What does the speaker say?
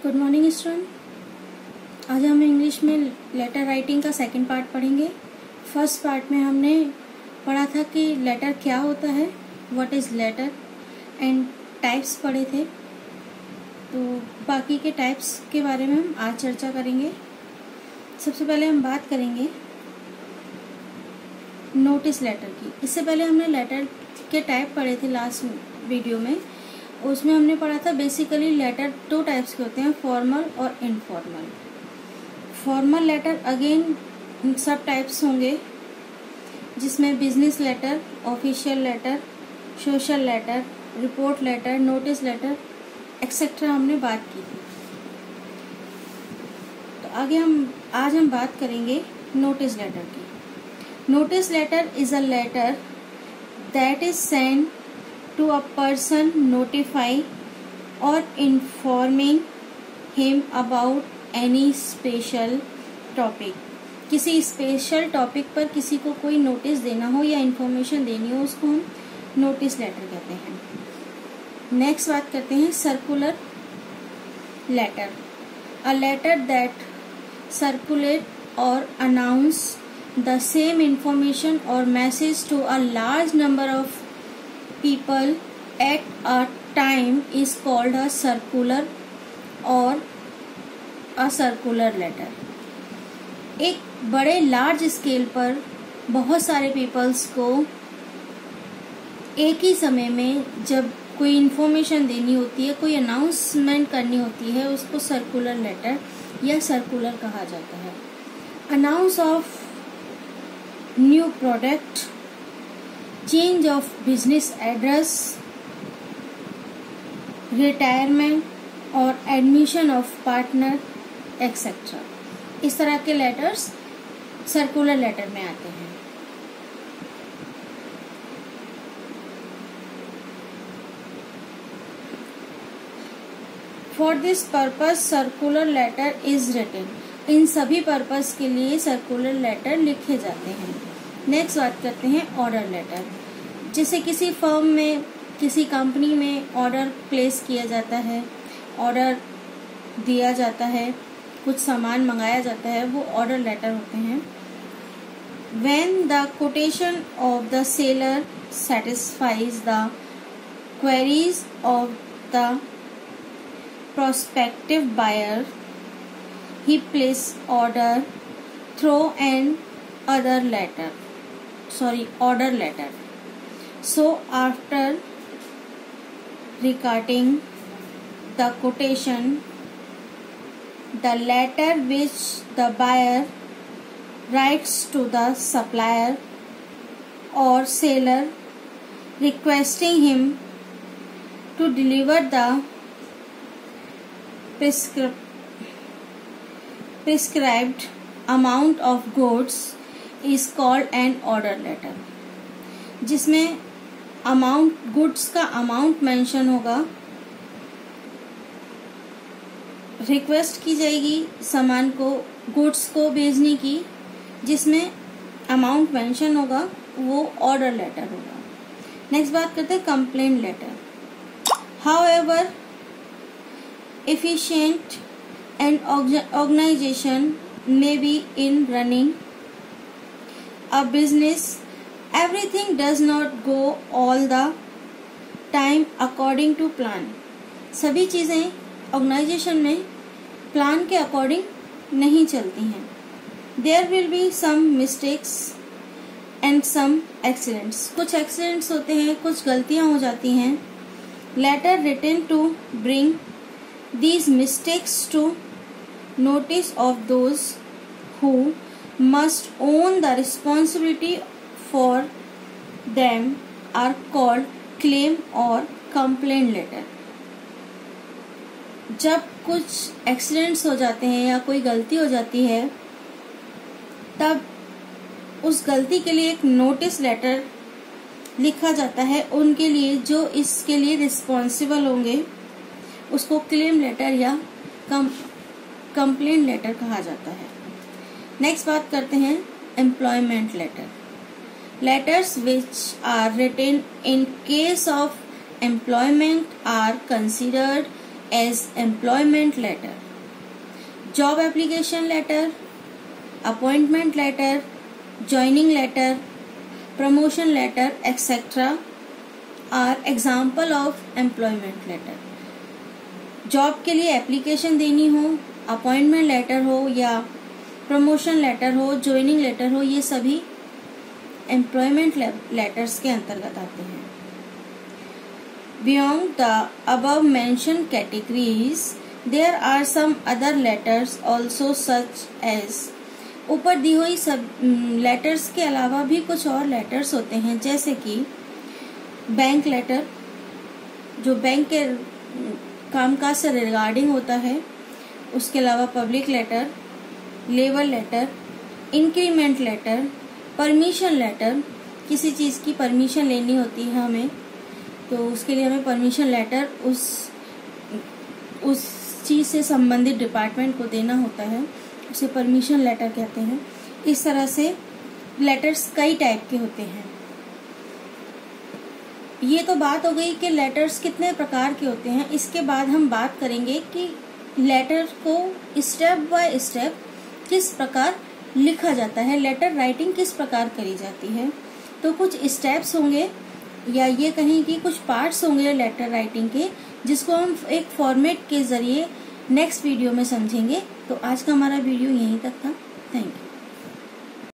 Good morning student. आज हम English में लेटर राइटिंग का सेकंड पार्ट पढ़ेंगे। फर्स्ट पार्ट में हमने पढ़ा था कि लेटर क्या होता है, what is letter and types पढ़े थे। तो बाकी के टाइप्स के बारे में हम आज चर्चा करेंगे। सबसे पहले हम बात करेंगे नोटिस लेटर की। इससे पहले हमने लेटर के टाइप पढ़े थे लास्ट वीडियो में। उसमें हमने पढ़ा था बेसिकली लेटर दो टाइप्स के होते हैं, फॉर्मल और इनफॉर्मल। फॉर्मल लेटर अगेन सब टाइप्स होंगे, जिसमें business letter, official letter, social letter, report letter, notice letter etcetera हमने बात की थी। तो आज हम बात करेंगे नोटिस लेटर की। Notice letter is a letter that is send to a person notify or informing him about any special topic। किसी स्पेशल टॉपिक पर किसी को कोई नोटिस देना हो या इन्फॉर्मेशन देनी हो, उसको हम नोटिस लेटर कहते हैं। नेक्स्ट बात करते हैं circular letter. A letter that circulate और अनाउंस द सेम इंफॉर्मेशन और message to a large number of people at a time is called a circular or a circular letter। एक बड़े large scale पर बहुत सारे पीपल्स को एक ही समय में जब कोई इंफॉर्मेशन देनी होती है, कोई अनाउंसमेंट करनी होती है, उसको सर्कुलर लेटर या सर्कुलर कहा जाता है। Announce of new product, change of business address, retirement और एडमिशन ऑफ पार्टनर एक्सेट्रा, इस तरह के लेटर्स सर्कुलर लेटर में आते हैं। For this purpose circular letter is written. इन सभी पर्पज के लिए सर्कुलर लेटर लिखे जाते हैं। नेक्स्ट बात करते हैं ऑर्डर लेटर। जैसे किसी फर्म में, किसी कंपनी में ऑर्डर प्लेस किया जाता है, ऑर्डर दिया जाता है, कुछ सामान मंगाया जाता है, वो ऑर्डर लेटर होते हैं। When the quotation of the seller satisfies the queries of the prospective buyer, he places order through an order letter. So after recording the quotation, the letter which the buyer writes to the supplier or seller requesting him to deliver the prescribed amount of goods is called an order letter। जिसमें amount, goods का amount mention होगा, request की जाएगी सामान को, goods को भेजने की, जिसमें अमाउंट मेंशन होगा, वो ऑर्डर लेटर होगा। नेक्स्ट बात करते हैं complaint letter. However efficient an organization may be in running a business, everything does not go all the time according to plan। सभी चीज़ें ऑर्गेनाइजेशन में प्लान के अकॉर्डिंग नहीं चलती हैं। There will be some mistakes and some accidents। कुछ accidents होते हैं, कुछ गलतियां हो जाती हैं। Letter written to bring these mistakes to notice of those who must own the responsibility for them are called claim or complaint letter। जब कुछ एक्सीडेंट्स हो जाते हैं या कोई गलती हो जाती है, तब उस गलती के लिए एक नोटिस लेटर लिखा जाता है उनके लिए, जो इसके लिए रिस्पॉन्सिबल होंगे। उसको क्लेम लेटर या कंप्लेंट लेटर कहा जाता है। नेक्स्ट बात करते हैं employment letter. Letters which are written in case of employment are considered as employment letter. Job application letter, appointment letter, joining letter, promotion letter, etc. are example of employment letter. Job के लिए application देनी हो, appointment letter हो या promotion letter हो, joining letter हो, ये सभी एम्प्लॉयमेंट लेटर्स के अंतर्गत आते हैं. Beyond the above mentioned categories, there are some other letters also such as. ऊपर दी हुई सब लेटर्स के अलावा भी कुछ और लेटर्स होते हैं, जैसे कि बैंक लेटर जो बैंक के कामकाज से रिगार्डिंग होता है, उसके अलावा public letter, labour letter, increment letter, permission letter, किसी चीज़ की परमिशन लेनी होती है हमें, तो उसके लिए हमें परमिशन लेटर उस चीज़ से संबंधित डिपार्टमेंट को देना होता है, उसे परमिशन लेटर कहते हैं. इस तरह से लेटर्स कई टाइप के होते हैं. ये तो बात हो गई कि लेटर्स कितने प्रकार के होते हैं. इसके बाद हम बात करेंगे कि लेटर को स्टेप बाय स्टेप किस प्रकार लिखा जाता है, लेटर राइटिंग किस प्रकार करी जाती है. तो कुछ स्टेप्स होंगे या ये कहें कि कुछ पार्ट्स होंगे लेटर राइटिंग के, जिसको हम एक फॉर्मेट के जरिए नेक्स्ट वीडियो में समझेंगे. तो आज का हमारा वीडियो यहीं तक था. Thank you.